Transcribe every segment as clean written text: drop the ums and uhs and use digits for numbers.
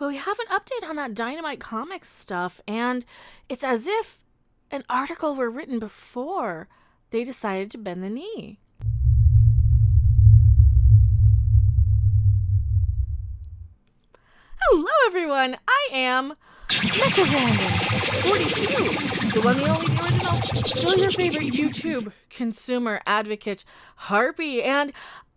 Well, we have an update on that Dynamite Comics stuff, and it's as if an article were written before they decided to bend the knee. Hello, everyone. I am Mecha42, the one, the only, the original, still your favorite YouTube consumer advocate, Harpy, and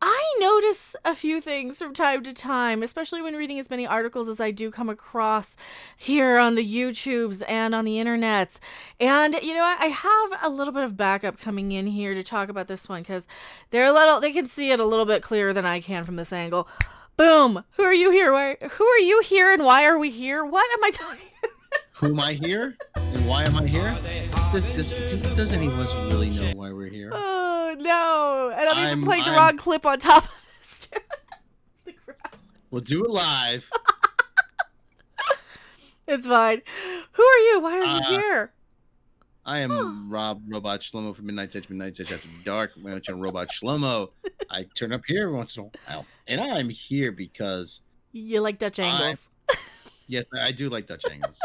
I notice a few things from time to time, especially when reading as many articles as I do come across here on the YouTubes and on the internets. And you know what? I have a little bit of backup coming in here to talk about this one because they can see it a little bit clearer than I can from this angle. Boom! Who are you here? Who are you here and why are we here? What am I talking about? Who am I here? And why am I here? Does any of us really know why we're here? Oh, no. And I'm even playing the wrong clip on top of this, too. We'll do it live. It's fine. Who are you? Why are you here? I am Rob Robot Shlomo from Midnight Edge After Dark. My own Robot Shlomo. I turn up here once in a while. And I'm here because... You like Dutch angles. Yes, I do like Dutch angles.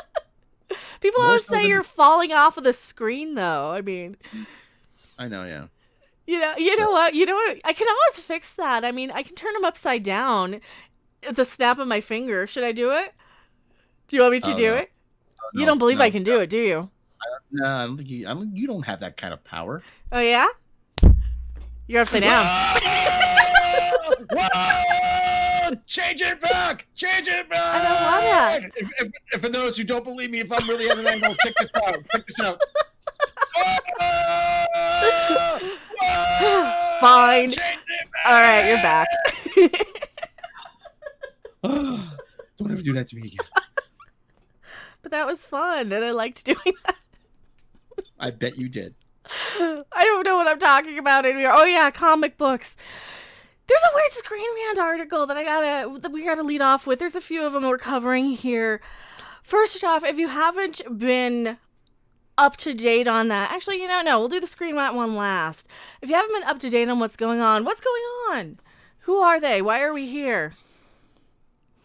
People always say you're falling off of the screen, though. I mean... I know, yeah. You know what? I can always fix that. I mean, I can turn them upside down at the snap of my finger. Should I do it? Do you want me to do it? You don't believe I can do it, do you? No, I don't think you. You don't have that kind of power. Oh yeah? You're upside down. Whoa! Change it back! Change it back! I don't want that. If for those who don't believe me, if I'm really at an angle, check this out. Check this out. Fine. All right, you're back. Don't ever do that to me again. But that was fun, and I liked doing that. I bet you did. I don't know what I'm talking about anymore. Oh yeah, comic books. There's a weird Sreen Rant article that we gotta lead off with. There's a few of them we're covering here. First off, if you haven't been up to date on that, actually, no, we'll do the Sreen Rant one last. If you haven't been up to date on what's going on? Who are they? Why are we here?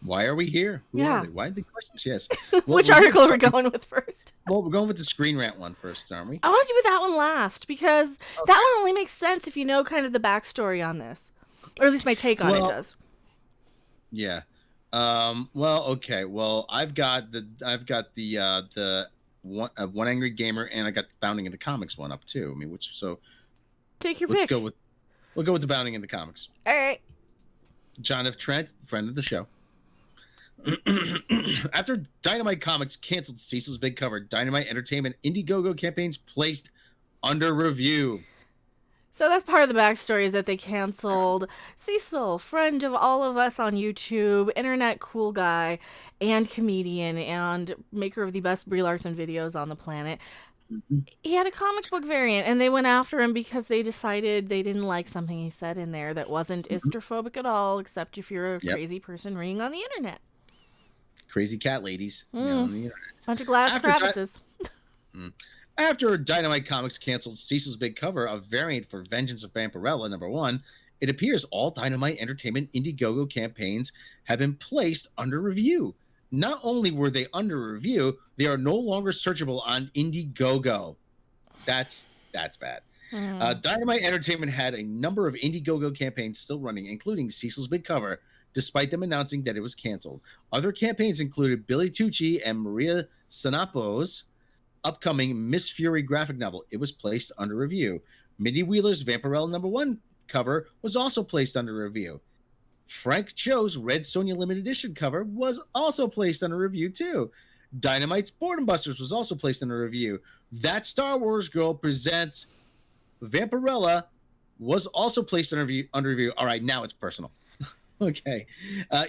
Why are we here? Who are they? Why the questions? Yes. Well, Which article are we going with first? Well, we're going with the Sreen Rant one first, aren't we? I want to do that one last because that one only makes sense if you know kind of the backstory on this, or at least my take on it does. Yeah. Well, okay. Well, I've got the One Angry Gamer, and I got the Bounding into Comics one up too. I mean, take your pick. We'll go with the Bounding into Comics. All right. John F. Trent, friend of the show. After Dynamite Comics canceled Cecil's big cover, Dynamite Entertainment Indiegogo campaigns placed under review. So that's part of the backstory, is that they canceled Cecil, friend of all of us on YouTube, internet cool guy, and comedian, and maker of the best Brie Larson videos on the planet. Mm-hmm. He had a comic book variant, and they went after him because they decided they didn't like something he said in there that wasn't istrophobic at all, except if you're a crazy person reading on the internet. Crazy cat ladies on the internet. Bunch of glass Kravitzes. After Dynamite Comics canceled Cecil's big cover, a variant for Vengeance of Vampirella #1, it appears all Dynamite Entertainment Indiegogo campaigns have been placed under review. Not only were they under review, they are no longer searchable on Indiegogo. That's bad. Dynamite Entertainment had a number of Indiegogo campaigns still running, including Cecil's big cover, despite them announcing that it was canceled. Other campaigns included Billy Tucci and Maria Sanapo's upcoming Miss Fury graphic novel. It was placed under review. Mindy Wheeler's Vampirella #1 cover was also placed under review. Frank Cho's Red Sonja limited edition cover was also placed under review too. Dynamite's Boredom Busters was also placed under review. That Star Wars Girl presents Vampirella was also placed under review. All right, now it's personal. Okay.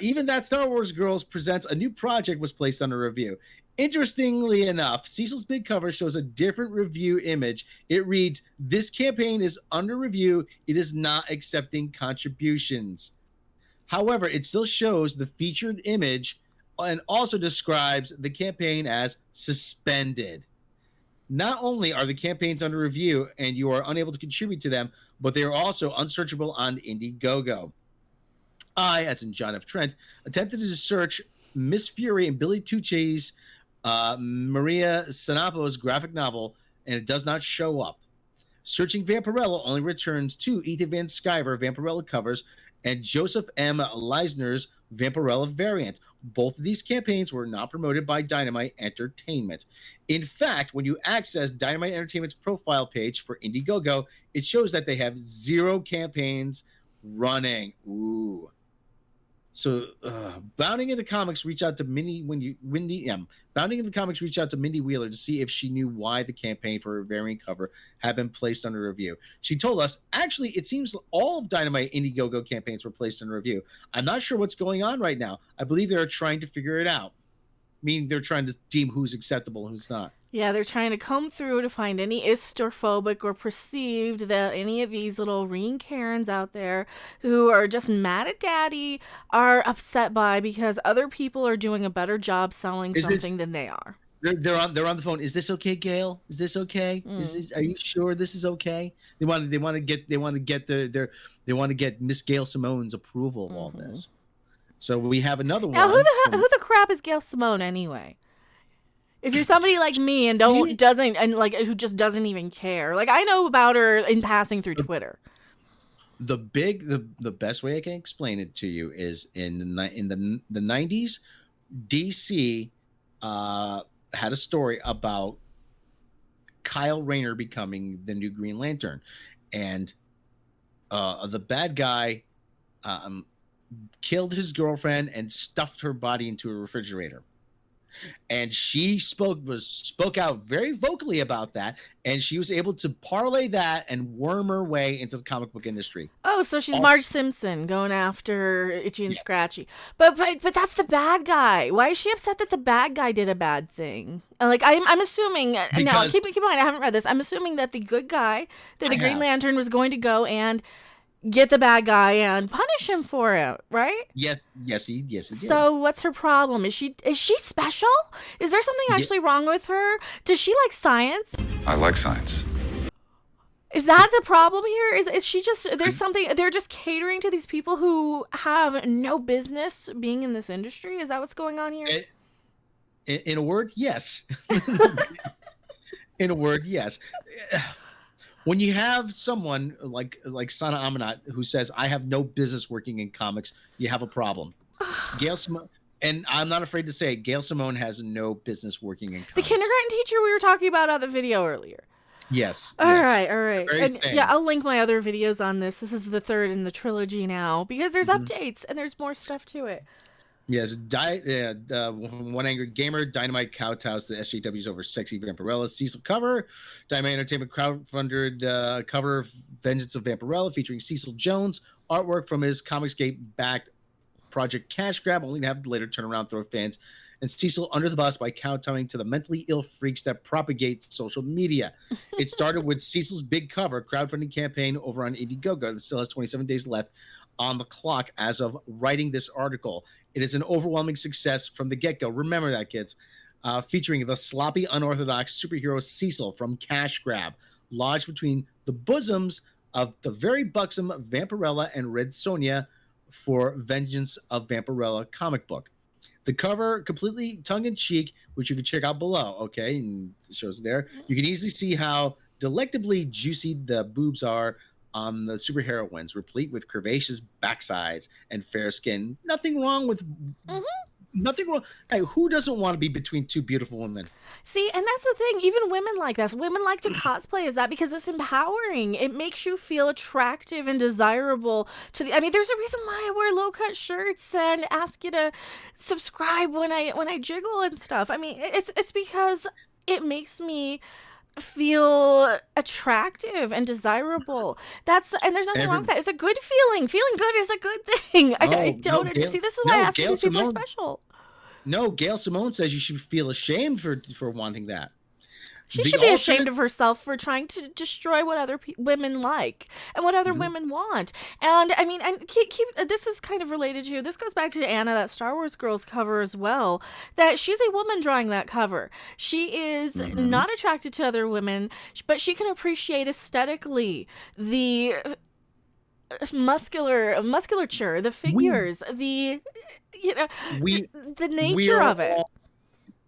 Even That Star Wars Girls presents a new project was placed under review. Interestingly enough, Cecil's big cover shows a different review image. It reads, "This campaign is under review. It is not accepting contributions." However, it still shows the featured image and also describes the campaign as suspended. Not only are the campaigns under review and you are unable to contribute to them, but they are also unsearchable on Indiegogo. I, as in John F. Trent, attempted to search Miss Fury and Billy Tucci's Maria Sanapo's graphic novel, and it does not show up. Searching Vampirella only returns to Ethan Vanskyver Vampirella covers and Joseph M. Leisner's Vampirella variant. Both of these campaigns were not promoted by Dynamite Entertainment. In fact, when you access Dynamite Entertainment's profile page for Indiegogo, it shows that they have 0 campaigns running. Ooh. So, Bounding into Comics reached out to Mindy Wheeler to see if she knew why the campaign for her variant cover had been placed under review. She told us, actually, it seems all of Dynamite Indiegogo campaigns were placed under review. I'm not sure what's going on right now. I believe they're trying to figure it out. Meaning they're trying to deem who's acceptable and who's not. Yeah, they're trying to comb through to find any istrophobic or perceived that any of these little Reen Karens out there who are just mad at daddy are upset by because other people are doing a better job selling something than they are. They're on the phone. Is this okay, Gail? Is this okay? Are you sure this is okay? They want to get Miss Gail Simone's approval of all this. So we have another one. Now, who the crap is Gail Simone anyway? If you're somebody like me and who just doesn't even care, like I know about her in passing through Twitter. The best way I can explain it to you is in the 90s, DC had a story about Kyle Rayner becoming the new Green Lantern, and the bad guy killed his girlfriend and stuffed her body into a refrigerator. And she spoke out very vocally about that, and she was able to parlay that and worm her way into the comic book industry. Oh, so she's Marge Simpson going after Itchy and Scratchy. But that's the bad guy. Why is she upset that the bad guy did a bad thing? Like I'm assuming now. Keep in mind, I haven't read this. I'm assuming that the good guy, that the Green Lantern was going to go and get the bad guy and punish him for it, right? Yes, he did. So what's her problem? Is she special? Is there something actually wrong with her? Does she like science? I like science. Is that the problem here? Is she just they're just catering to these people who have no business being in this industry? Is that what's going on here? In a word, yes. In a word, yes. When you have someone like Sana Amanat who says, I have no business working in comics, you have a problem. Gail Simone, and I'm not afraid to say it, Gail Simone has no business working in comics. The kindergarten teacher we were talking about on the video earlier. Yes. All right. And, I'll link my other videos on this. This is the third in the trilogy now because there's updates and there's more stuff to it. Yes, One Angry Gamer, Dynamite kowtows to the SJWs over sexy Vampirella. Cecil cover, Dynamite Entertainment crowdfunded cover, Vengeance of Vampirella, featuring Cecil Jones. Artwork from his Comicsgate-backed Project Cash Grab, only to have to later turn around throw fans and Cecil under the bus by kowtowing to the mentally ill freaks that propagate social media. It started with Cecil's big cover crowdfunding campaign over on Indiegogo. It still has 27 days left on the clock as of writing this article. It is an overwhelming success from the get-go. Remember that, kids. Featuring the sloppy, unorthodox superhero Cecil from Cash Grab, lodged between the bosoms of the very buxom Vampirella and Red Sonja for Vengeance of Vampirella comic book. The cover, completely tongue-in-cheek, which you can check out below, okay? And it shows there. You can easily see how delectably juicy the boobs are on the superheroines, replete with curvaceous backsides and fair skin. Nothing wrong with... Nothing wrong. Hey, who doesn't want to be between two beautiful women? See, and that's the thing. Even women like this. Women like to cosplay as that because it's empowering. It makes you feel attractive and desirable to the. I mean, there's a reason why I wear low-cut shirts and ask you to subscribe when I jiggle and stuff. I mean, it's because it makes me feel attractive and desirable. And there's nothing wrong with that. It's a good feeling. Feeling good is a good thing. I don't see. This is why I ask you, these people are special. No, Gail Simone says you should feel ashamed for wanting that. She should be ashamed of herself for trying to destroy what other women like and what other women want. And I mean, and this is kind of related to, this goes back to Anna, that Star Wars Girls cover as well, that she's a woman drawing that cover. She is not attracted to other women, but she can appreciate aesthetically the musculature, the We figures, the you know, we the we nature are of it. all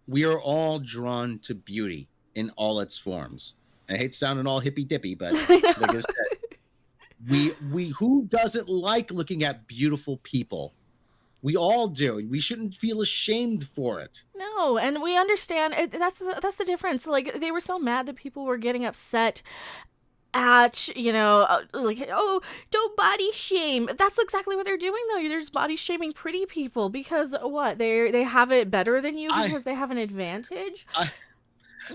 we are all drawn to beauty in all its forms. I hate sounding all hippy dippy, but like I said, we who doesn't like looking at beautiful people? We all do. We shouldn't feel ashamed for it. No, and we understand that's the difference. Like they were so mad that people were getting upset at like, oh, don't body shame. That's exactly what they're doing though. They're just body shaming pretty people because what, they have it better than you I because they have an advantage. I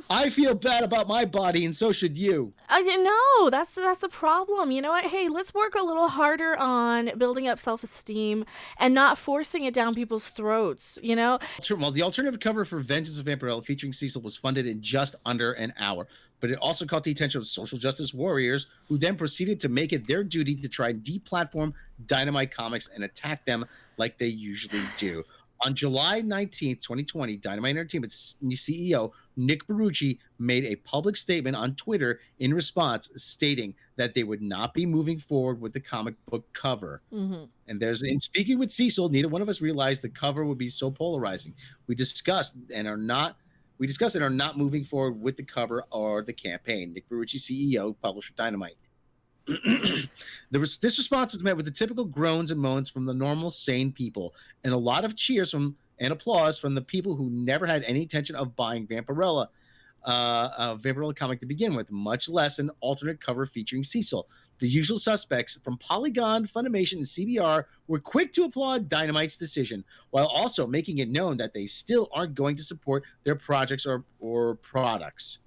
I feel bad about my body, and so should you. No, that's the problem. You know what? Hey, let's work a little harder on building up self-esteem and not forcing it down people's throats. Well, the alternative cover for Vengeance of Vampirella featuring Cecil was funded in just under an hour, but it also caught the attention of social justice warriors who then proceeded to make it their duty to try and deplatform Dynamite Comics and attack them like they usually do. On July 19th, 2020, Dynamite Entertainment CEO Nick Barucci made a public statement on Twitter in response, stating that they would not be moving forward with the comic book cover. Mm-hmm. And in speaking with Cecil, neither one of us realized the cover would be so polarizing. We discussed and are not moving forward with the cover or the campaign. Nick Barucci, CEO, publisher Dynamite. This response was met with the typical groans and moans from the normal, sane people, and a lot of cheers and applause from the people who never had any intention of buying Vampirella, a Vampirella comic to begin with, much less an alternate cover featuring Cecil. The usual suspects from Polygon, Funimation, and CBR were quick to applaud Dynamite's decision, while also making it known that they still aren't going to support their projects or products.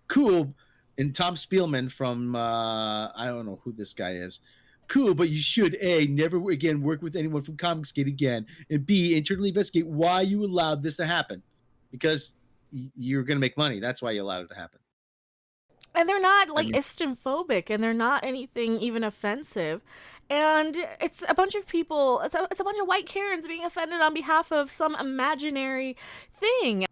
Cool. And Tom Spielman from I don't know who this guy is. Cool, but you should A, never again work with anyone from Comicsgate again, and B, internally investigate why you allowed this to happen, because you're going to make money. That's why you allowed it to happen. And they're not like Islamophobic, and they're not anything even offensive. And it's a bunch of people, it's a bunch of white Karens being offended on behalf of some imaginary thing.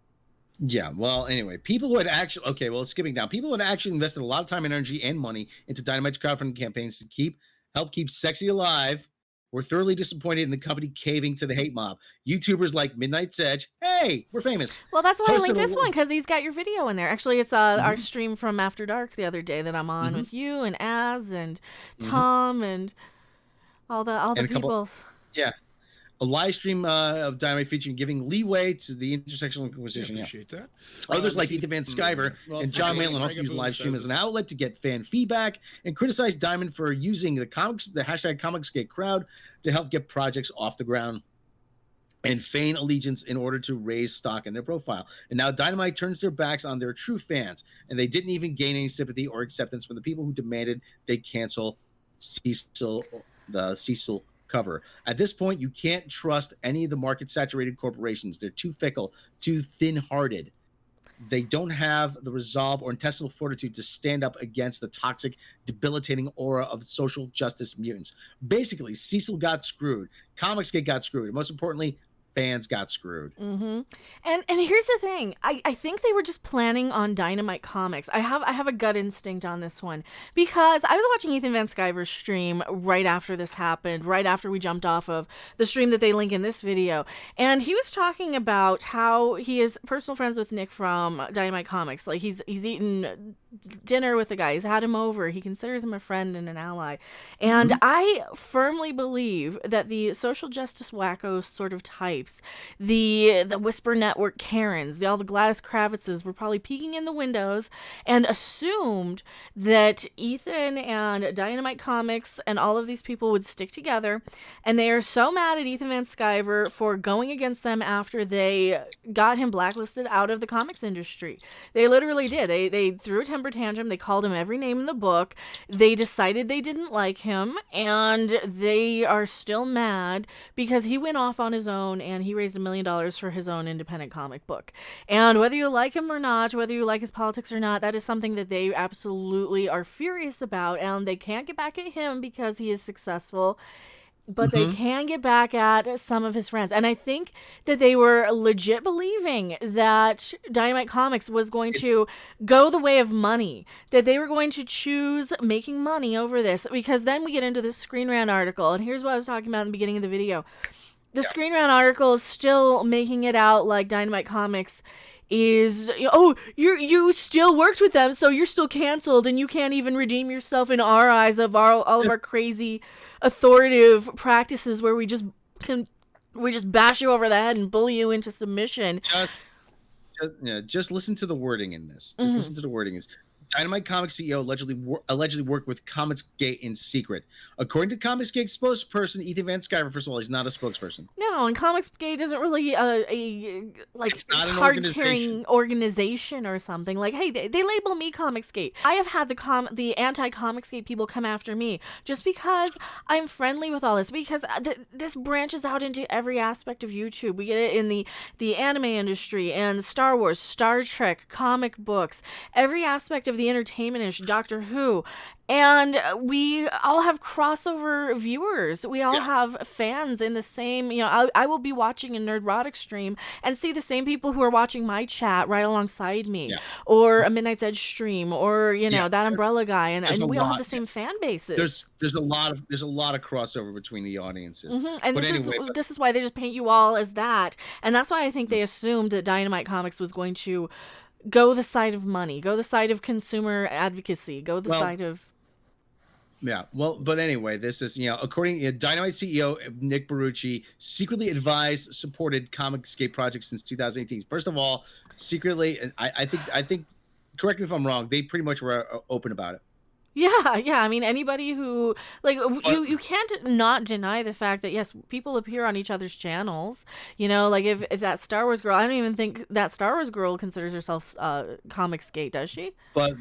Yeah, well, anyway, people who had actually, skipping down, people who had actually invested a lot of time, energy, and money into Dynamite's crowdfunding campaigns to help keep Sexy alive were thoroughly disappointed in the company caving to the hate mob. YouTubers like Midnight Sedge, hey, we're famous. Well, that's why I linked this one, because he's got your video in there. Actually, it's our stream from After Dark the other day that I'm on with you and Az and Tom and all the people. Yeah. A live stream of Dynamite featuring giving leeway to the intersectional inquisition. I appreciate that. Others like Ethan Vanskyver and John Malin also use live stream as an outlet to get fan feedback and criticize Diamond for using the hashtag Comicsgate crowd to help get projects off the ground and feign allegiance in order to raise stock in their profile. And now Dynamite turns their backs on their true fans, and they didn't even gain any sympathy or acceptance from the people who demanded they cancel the Cecil cover. At this point, you can't trust any of the market-saturated corporations. They're too fickle, too thin-hearted. They don't have the resolve or intestinal fortitude to stand up against the toxic, debilitating aura of social justice mutants. Basically, Cecil got screwed. Comicsgate got screwed. And most importantly, fans got screwed. And here's the thing. I think they were just planning on Dynamite Comics. I have a gut instinct on this one, because I was watching Ethan Vanskyver's stream right after this happened, right after we jumped off of the stream that they link in this video, and he was talking about how he is personal friends with Nick from Dynamite Comics. Like he's eaten dinner with the guy, he's had him over, he considers him a friend and an ally. And I firmly believe that the social justice wackos sort of types, the Whisper Network Karens, all the Gladys Kravitzes were probably peeking in the windows and assumed that Ethan and Dynamite Comics and all of these people would stick together, and they are so mad at Ethan Vanskyver for going against them after they got him blacklisted out of the comics industry. They literally did. They threw a temper tantrum. They called him every name in the book. They decided they didn't like him, and they are still mad because he went off on his own and he raised $1 million for his own independent comic book. And whether you like him or not, whether you like his politics or not, that is something that they absolutely are furious about, and they can't get back at him because he is successful. but they can get back at some of his friends. And I think that they were legit believing that Dynamite Comics was going to go the way of money, that they were going to choose making money over this, because then we get into the Sreen Rant article. And here's what I was talking about in the beginning of the video. The Sreen Rant article is still making it out like Dynamite Comics is, oh, you still worked with them, so you're still canceled, and you can't even redeem yourself in our eyes of all of our crazy authoritative practices where we just bash you over the head and bully you into submission. Just listen to the wording in this. Just listen to the wording. Is Dynamite Comics CEO allegedly worked with Comicsgate in secret. According to Comicsgate spokesperson Ethan Vanskyver, first of all, he's not a spokesperson. No, and Comicsgate isn't really a card-carrying organization or something. Like, hey, they label me Comicsgate. I have had the anti-Comicsgate people come after me just because I'm friendly with all this, because this branches out into every aspect of YouTube. We get it in the anime industry and Star Wars, Star Trek, comic books, every aspect of the entertainment industry, Doctor Who, and we all have crossover viewers. We all have fans in the same, I will be watching a Nerdrotic stream and see the same people who are watching my chat right alongside me, or a Midnight's Edge stream, or that Umbrella guy, and we all have the same fan bases. There's a lot of crossover between the audiences. And this is why they just paint you all as that, and that's why I think they assumed that Dynamite Comics was going to go the side of money, go the side of consumer advocacy, go the side of... Yeah, well, but anyway, this is, according to Dynamite CEO Nick Barucci, secretly advised, supported Comicsgate projects since 2018. First of all, secretly, and I think, correct me if I'm wrong, they pretty much were open about it. Yeah. I mean, anybody who, you can't not deny the fact that, yes, people appear on each other's channels. If that Star Wars girl, I don't even think that Star Wars girl considers herself Comicsgate, does she? But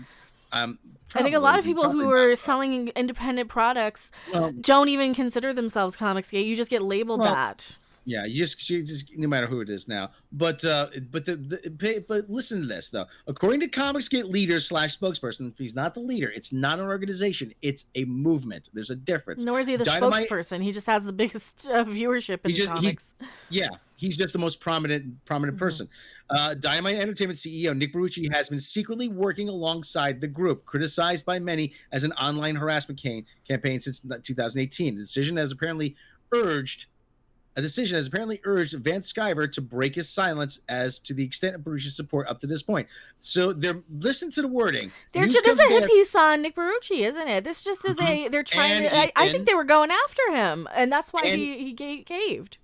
I think a lot of people who are selling independent products don't even consider themselves Comicsgate. You just get labeled that. Yeah, you just no matter who it is now. But listen to this though. According to Comicsgate leader / spokesperson, he's not the leader. It's not an organization. It's a movement. There's a difference. Nor is he the spokesperson. He just has the biggest viewership in comics. He's just the most prominent person. Dynamite Entertainment CEO Nick Barucci has been secretly working alongside the group, criticized by many as an online harassment campaign since 2018. The decision has apparently urged Vanskyver to break his silence as to the extent of Barucci's support up to this point. So listen to the wording. This is a hit piece on Nick Barucci, isn't it? This just is they're trying I think they were going after him, and that's why he caved.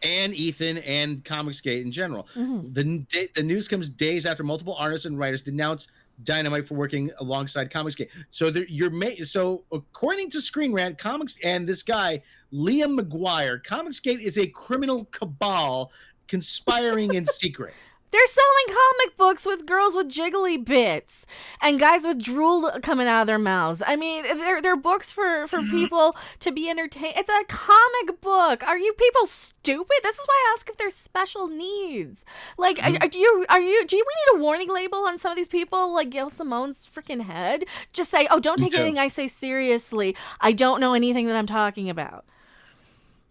And Ethan and Comicsgate in general. The news comes days after multiple artists and writers denounced Dynamite for working alongside Comicsgate. So according to Sreen Rant, Comics and this guy Liam McGuire, Comicsgate is a criminal cabal conspiring in secret. They're selling comic books with girls with jiggly bits and guys with drool coming out of their mouths. I mean, they're books for people to be entertained. It's a comic book. Are you people stupid? This is why I ask if there's special needs. Like, do we need a warning label on some of these people, like Gail Simone's freaking head? Just say, oh, don't take anything I say seriously. I don't know anything that I'm talking about.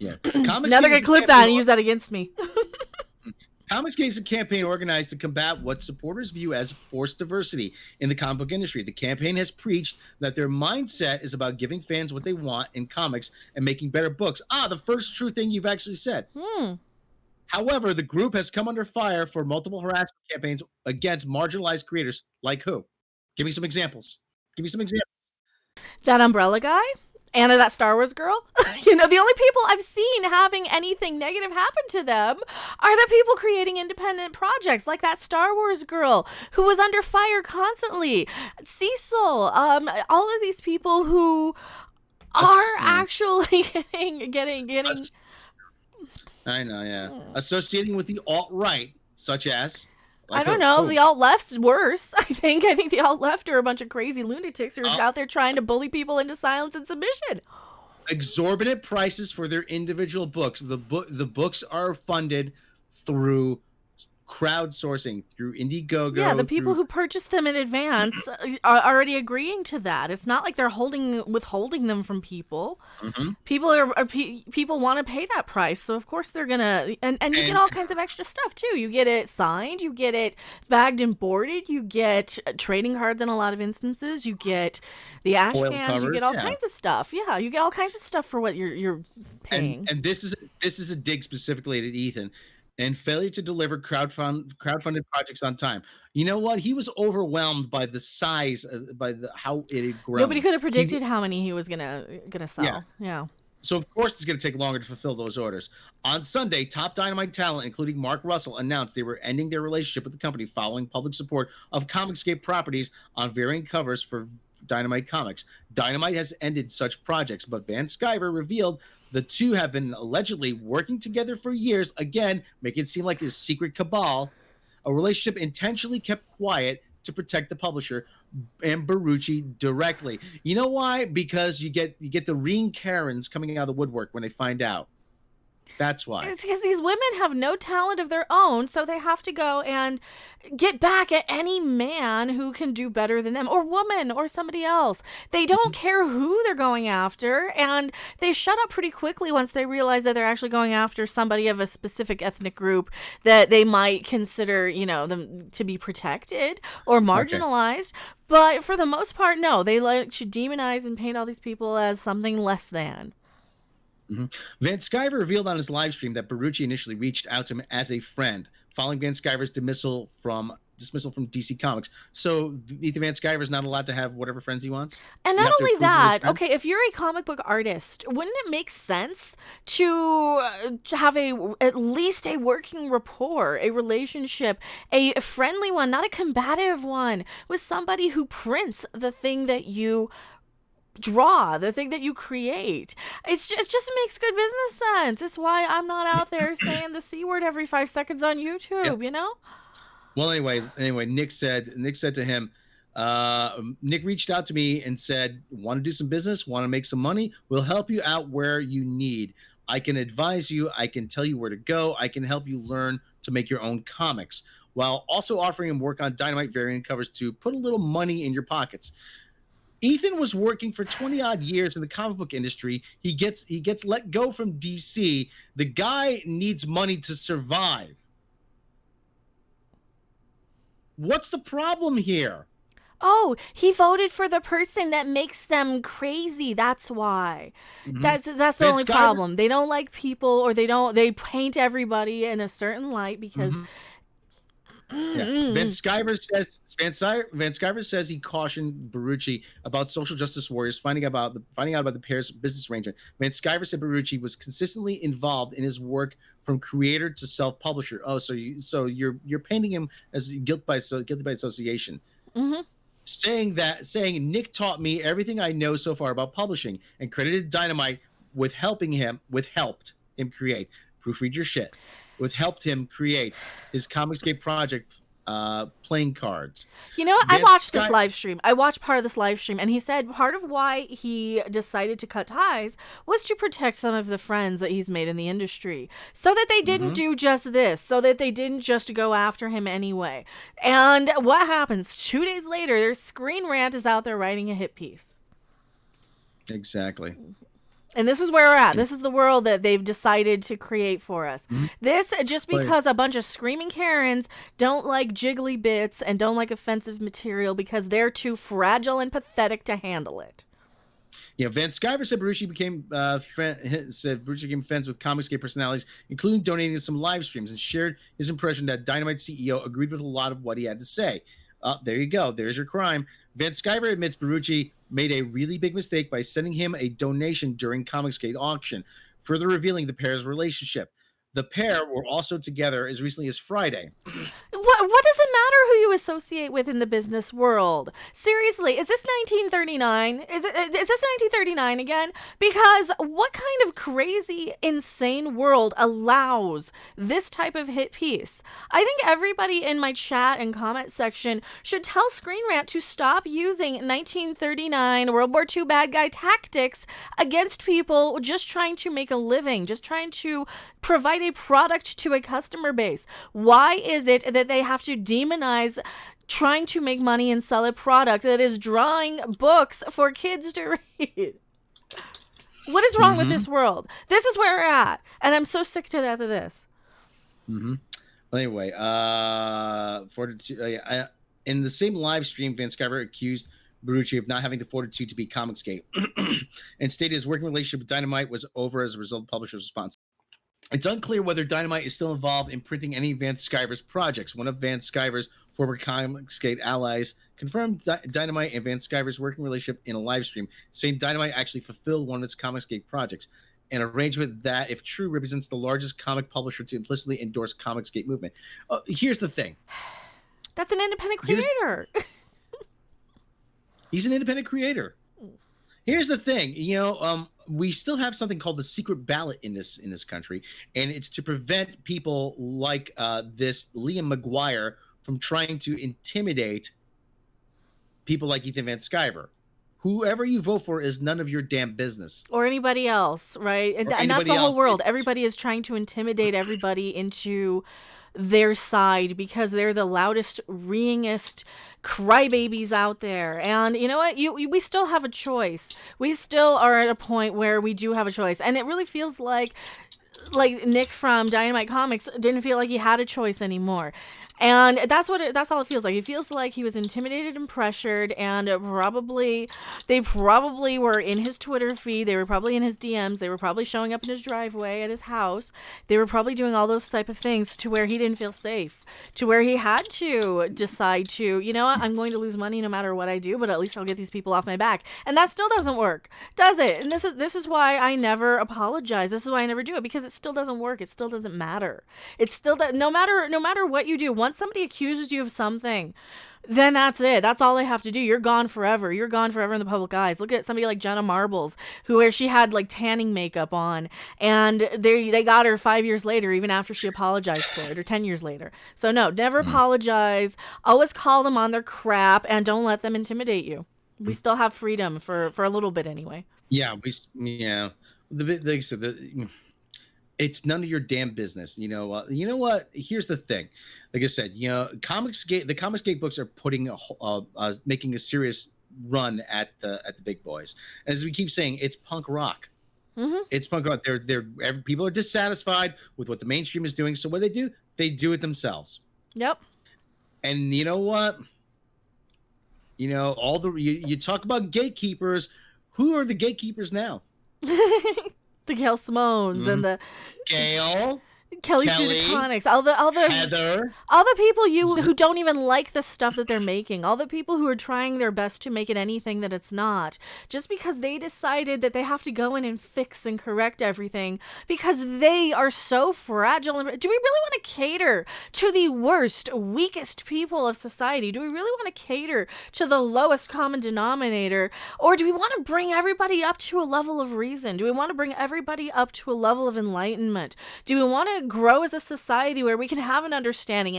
Yeah. Now they're going to clip that and use that against me. Comicsgate is a campaign organized to combat what supporters view as forced diversity in the comic book industry. The campaign has preached that their mindset is about giving fans what they want in comics and making better books. The first true thing you've actually said. However, the group has come under fire for multiple harassment campaigns against marginalized creators. Like who? Give me some examples. That Umbrella guy? Anna, that Star Wars girl? The only people I've seen having anything negative happen to them are the people creating independent projects, like that Star Wars girl who was under fire constantly. Cecil, all of these people who are actually getting. I know, yeah. Associating with the alt-right, such as... I don't know. The alt-left's worse, I think. I think the alt-left are a bunch of crazy lunatics who are out there trying to bully people into silence and submission. Exorbitant prices for their individual books. The books are funded through crowdsourcing through Indiegogo. Yeah, the people who purchased them in advance are already agreeing to that. It's not like they're withholding them from people. Mhm. People want to pay that price, so of course they're gonna. And you get all kinds of extra stuff too. You get it signed, you get it bagged and boarded, you get trading cards in a lot of instances, you get the ash Foil cans, you covers, get all yeah. kinds of stuff. Yeah, you get all kinds of stuff for what you're paying. And this is a dig specifically at Ethan. And failure to deliver crowdfunded projects on time. You know what? He was overwhelmed by the size, how it had grown. Nobody could have predicted how many he was gonna sell. Yeah. So of course it's going to take longer to fulfill those orders. On Sunday, top Dynamite talent, including Mark Russell, announced they were ending their relationship with the company following public support of Comicscape properties on variant covers for Dynamite Comics. Dynamite has ended such projects, but Vanskyver revealed the two have been allegedly working together for years, again, making it seem like a secret cabal, a relationship intentionally kept quiet to protect the publisher and Barucci directly. You know why? Because you get the Reen Karens coming out of the woodwork when they find out. That's why. It's because these women have no talent of their own, so they have to go and get back at any man who can do better than them, or woman, or somebody else. They don't care who they're going after, and they shut up pretty quickly once they realize that they're actually going after somebody of a specific ethnic group that they might consider, them to be protected or marginalized. Okay. But for the most part, no. They like to demonize and paint all these people as something less than. Mm-hmm. Vanskyver revealed on his live stream that Barucci initially reached out to him as a friend, following Vanskyver's dismissal from DC Comics. So Ethan Vanskyver is not allowed to have whatever friends he wants. And not only that, okay, if you're a comic book artist, wouldn't it make sense to have at least a working rapport, a relationship, a friendly one, not a combative one, with somebody who prints the thing that you draw, the thing that you create? It just makes good business sense. It's why I'm not out there saying the C word every 5 seconds on YouTube, Well, anyway, Nick said to him, Nick reached out to me and said, want to do some business, want to make some money? We'll help you out where you need. I can advise you. I can tell you where to go. I can help you learn to make your own comics, while also offering him work on Dynamite variant covers to put a little money in your pockets. Ethan was working for 20 odd years in the comic book industry. He gets let go from DC. The guy needs money to survive. What's the problem here? Oh, he voted for the person that makes them crazy. That's why. Mm-hmm. That's the only problem. They don't like people, or they paint everybody in a certain light because Yeah. Vanskyver says he cautioned Barucci about social justice warriors finding out about the pair's business arrangement. Vanskyver said Barucci was consistently involved in his work from creator to self-publisher. Oh, so you're painting him as guilty by association. Mm-hmm. Saying Nick taught me everything I know so far about publishing, and credited Dynamite with helped him create. Proofread your shit. Helped him create his Comicscape project playing cards. You know what? I watched this live stream. I watched part of this live stream, and he said part of why he decided to cut ties was to protect some of the friends that he's made in the industry, so that they didn't do just this, so that they didn't just go after him anyway. And what happens? 2 days later, their Sreen Rant is out there writing a hit piece. Exactly. And this is where we're at. This is the world that they've decided to create for us. Mm-hmm. This, just because a bunch of screaming Karens don't like jiggly bits and don't like offensive material because they're too fragile and pathetic to handle it. Yeah, Vanskyver said Barucci became friends with Comicscape personalities, including donating some live streams, and shared his impression that Dynamite CEO agreed with a lot of what he had to say. There you go. There's your crime. Vanskyver admits Barucci made a really big mistake by sending him a donation during Comicsgate auction, further revealing the pair's relationship. The pair were also together as recently as Friday. What does it matter who you associate with in the business world? Seriously, is this 1939? Is this 1939 again? Because what kind of crazy, insane world allows this type of hit piece? I think everybody in my chat and comment section should tell Sreen Rant to stop using 1939 World War II bad guy tactics against people just trying to make a living, just trying to provide a product to a customer base? Why is it that they have to demonize trying to make money and sell a product that is drawing books for kids to read? What is wrong with this world? This is where we're at, and I'm so sick to death of this. Well, anyway, fortitude. In the same live stream, Vanskyver accused Barucci of not having the fortitude to be Comicsgate, and stated his working relationship with Dynamite was over as a result of the publisher's response. It's unclear whether Dynamite is still involved in printing any of Vanskyver's projects. One of Vanskyver's former Comicsgate allies confirmed Dynamite and Vanskyver's working relationship in a live stream, saying Dynamite actually fulfilled one of its Comicsgate projects, an arrangement that, if true, represents the largest comic publisher to implicitly endorse Comicsgate movement. Here's the thing. That's an independent creator. He's an independent creator. Here's the thing, we still have something called the secret ballot in this country, and it's to prevent people like this Liam McGuire from trying to intimidate people like Ethan Vanskyver. Whoever you vote for is none of your damn business. Or anybody else, right? And that's the whole world. Everybody is trying to intimidate everybody into their side because they're the loudest, ringest crybabies out there. And you know what? We still have a choice. We still are at a point where we do have a choice. And it really feels like Nick from Dynamite Comics didn't feel like he had a choice anymore. And that's all it feels like. It feels like he was intimidated and pressured, and they probably were in his Twitter feed. They were probably in his DMs. They were probably showing up in his driveway at his house. They were probably doing all those type of things to where he didn't feel safe, to where he had to decide to, you know what, I'm going to lose money no matter what I do, but at least I'll get these people off my back. And that still doesn't work, does it? And this is why I never apologize. This is why I never do it, because it still doesn't work. It still doesn't matter. It's still no matter what you do. Once somebody accuses you of something, then that's it. That's all they have to do. You're gone forever. You're gone forever in the public eyes. Look at somebody like Jenna Marbles, where she had like tanning makeup on, and they got her 5 years later, even after she apologized for it, or 10 years later. So no, never apologize. Always call them on their crap, and don't let them intimidate you. We still have freedom for a little bit anyway. Yeah, it's none of your damn business. You know what? Here's the thing. Like I said, the Comicsgate books are making a serious run at the big boys. As we keep saying, it's punk rock. It's punk rock. People are dissatisfied with what the mainstream is doing. So what they do it themselves. Yep. And you know what? You talk about gatekeepers. Who are the gatekeepers now? The Gail Simones and the Gail, Kelly Sudaconics, all the Heather, all the people who don't even like the stuff that they're making, all the people who are trying their best to make it anything that it's not, just because they decided that they have to go in and fix and correct everything because they are so fragile. Do we really want to cater to the worst, weakest people of society? Do we really want to cater to the lowest common denominator? Or do we want to bring everybody up to a level of reason? Do we want to bring everybody up to a level of enlightenment? Do we want to grow as a society where we can have an understanding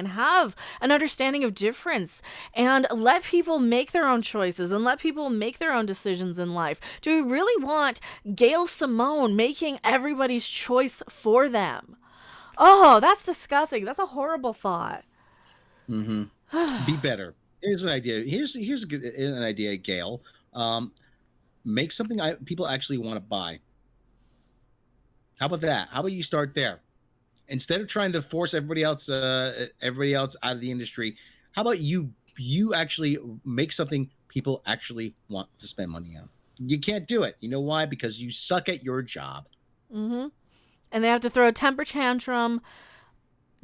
of difference and let people make their own choices and let people make their own decisions in life? Do we really want Gail Simone making everybody's choice for them? Oh, that's disgusting. That's a horrible thought. Be better. Here's an idea. Here's an idea, Gail. Make something people actually want to buy. How about that? How about you start there? Instead of trying to force everybody else out of the industry, how about you actually make something people actually want to spend money on? You can't do it. You know why? Because you suck at your job. And they have to throw a temper tantrum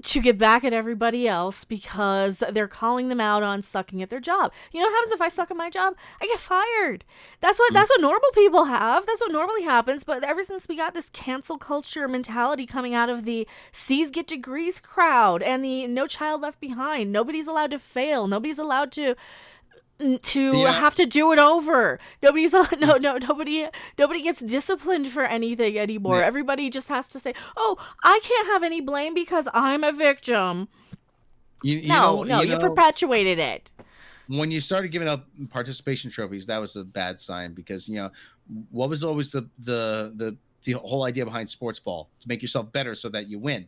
to get back at everybody else because they're calling them out on sucking at their job. You know what happens if I suck at my job? I get fired. That's what normal people have. That's what normally happens. But ever since we got this cancel culture mentality coming out of the C's Get Degrees crowd and the No Child Left Behind, nobody's allowed to fail. Nobody's allowed to have to do it over. Nobody gets disciplined for anything anymore. Everybody just has to say, "Oh, I can't have any blame because I'm a victim." You perpetuated it. When you started giving up participation trophies, that was a bad sign because what was always the the whole idea behind sports ball, to make yourself better so that you win.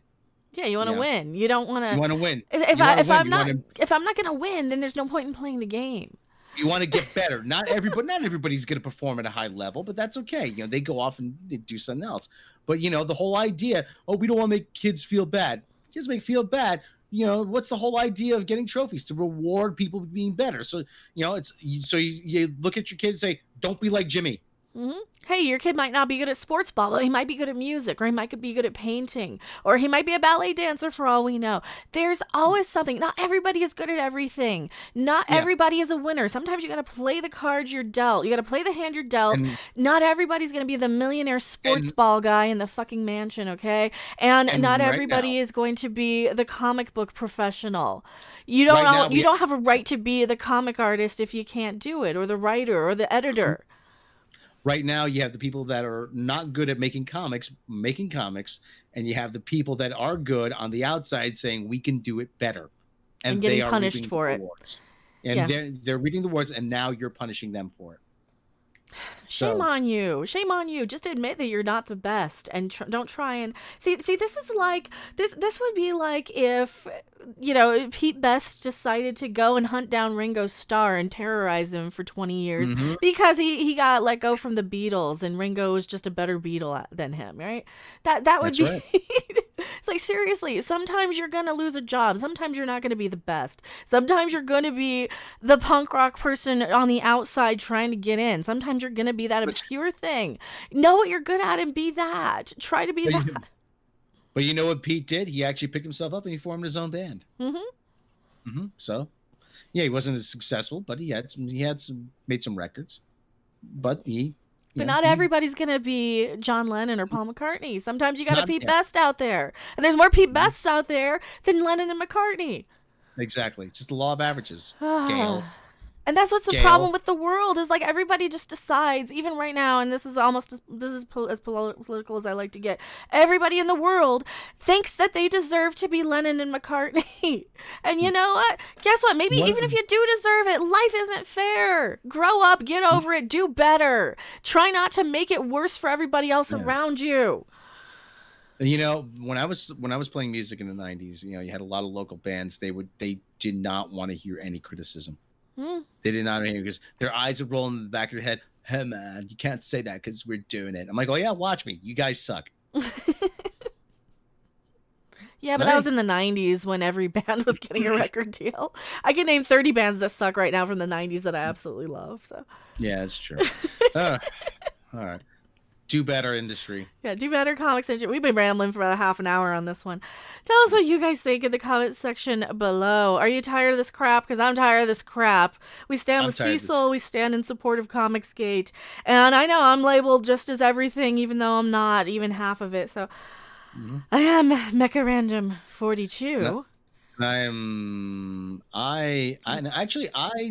Yeah, you want to win. You don't want to. You want to win. If I'm not going to win, then there's no point in playing the game. You want to get better. Not everybody's going to perform at a high level, but that's okay. They go off and they do something else. But the whole idea, we don't want to make kids feel bad. Kids make feel bad. What's the whole idea of getting trophies? To reward people being better. So, it's so you look at your kid and say, don't be like Jimmy. Mm-hmm. Hey, your kid might not be good at sports ball, but he might be good at music, or he might be good at painting, or he might be a ballet dancer for all we know. There's always something. Not everybody is good at everything. Not everybody is a winner. Sometimes you got to play the cards you're dealt. You got to play the hand you're dealt. Not everybody's going to be the millionaire sports ball guy in the fucking mansion, okay? And not everybody is going to be the comic book professional. You don't have a right to be the comic artist if you can't do it, or the writer, or the editor. Right now, you have the people that are not good at making comics, and you have the people that are good on the outside saying we can do it better, and getting punished for it. And they're reading the awards, and now you're punishing them for it. Shame on you. Shame on you. Just admit that you're not the best, and don't try and see. This is like this would be like if Pete Best decided to go and hunt down Ringo Starr and terrorize him for 20 years because he got let go from the Beatles, and Ringo was just a better Beatle than him, right? That would be. Right. It's like, seriously, sometimes you're going to lose a job. Sometimes you're not going to be the best. Sometimes you're going to be the punk rock person on the outside trying to get in. Sometimes you're going to be that obscure thing. Know what you're good at and be that. Try to be that. But you know what Pete did? He actually picked himself up and he formed his own band. So, yeah, he wasn't as successful, but he made some records. But not everybody's going to be John Lennon or Paul McCartney. Sometimes you got a Pete Best out there. And there's more Pete Bests out there than Lennon and McCartney. Exactly. It's just the law of averages. Gail. And that's what's the problem with the world, is like everybody just decides, even right now, and this is as political as I like to get, everybody in the world thinks that they deserve to be Lennon and McCartney. And you know what? Guess what? Maybe even if you do deserve it, life isn't fair. Grow up, get over it, do better. Try not to make it worse for everybody else around you. When I was playing music in the 90s, you had a lot of local bands. They did not want to hear any criticism. They did not hear, because their eyes would roll in the back of their head. Hey man, you can't say that because we're doing it. I'm like, oh yeah, watch me. You guys suck. Yeah, but that was in the 90s when every band was getting a record deal. I can name 30 bands that suck right now from the 90s that I absolutely love. So yeah, that's true. All right. Do better, industry. Yeah, do better, comics industry. We've been rambling for about a half an hour on this one. Tell us what you guys think in the comment section below. Are you tired of this crap? Because I'm tired of this crap. We stand with Cecil. We stand in support of Comicsgate. And I know I'm labeled just as everything, even though I'm not even half of it. So I am Mecha Random 42. No. I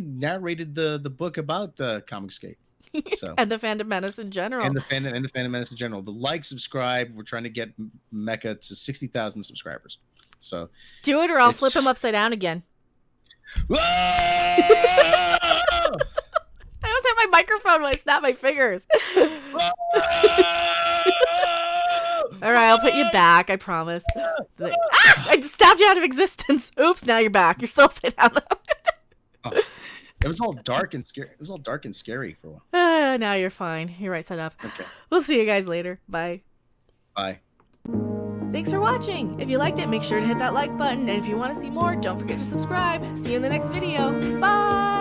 narrated the book about Comicsgate. So. And the Fandom Menace in general. And the Fandom Menace in general. But subscribe. We're trying to get Mecha to 60,000 subscribers. So do it, or I'll flip him upside down again. Whoa! I almost hit my microphone when I snap my fingers. All right, I'll put you back. I promise. I just stabbed you out of existence. Oops! Now you're back. You're still upside down though. It was all dark and scary. It was all dark and scary for a while. Now you're fine. You're right side up. Okay. We'll see you guys later. Bye. Bye. Thanks for watching. If you liked it, make sure to hit that like button. And if you want to see more, don't forget to subscribe. See you in the next video. Bye.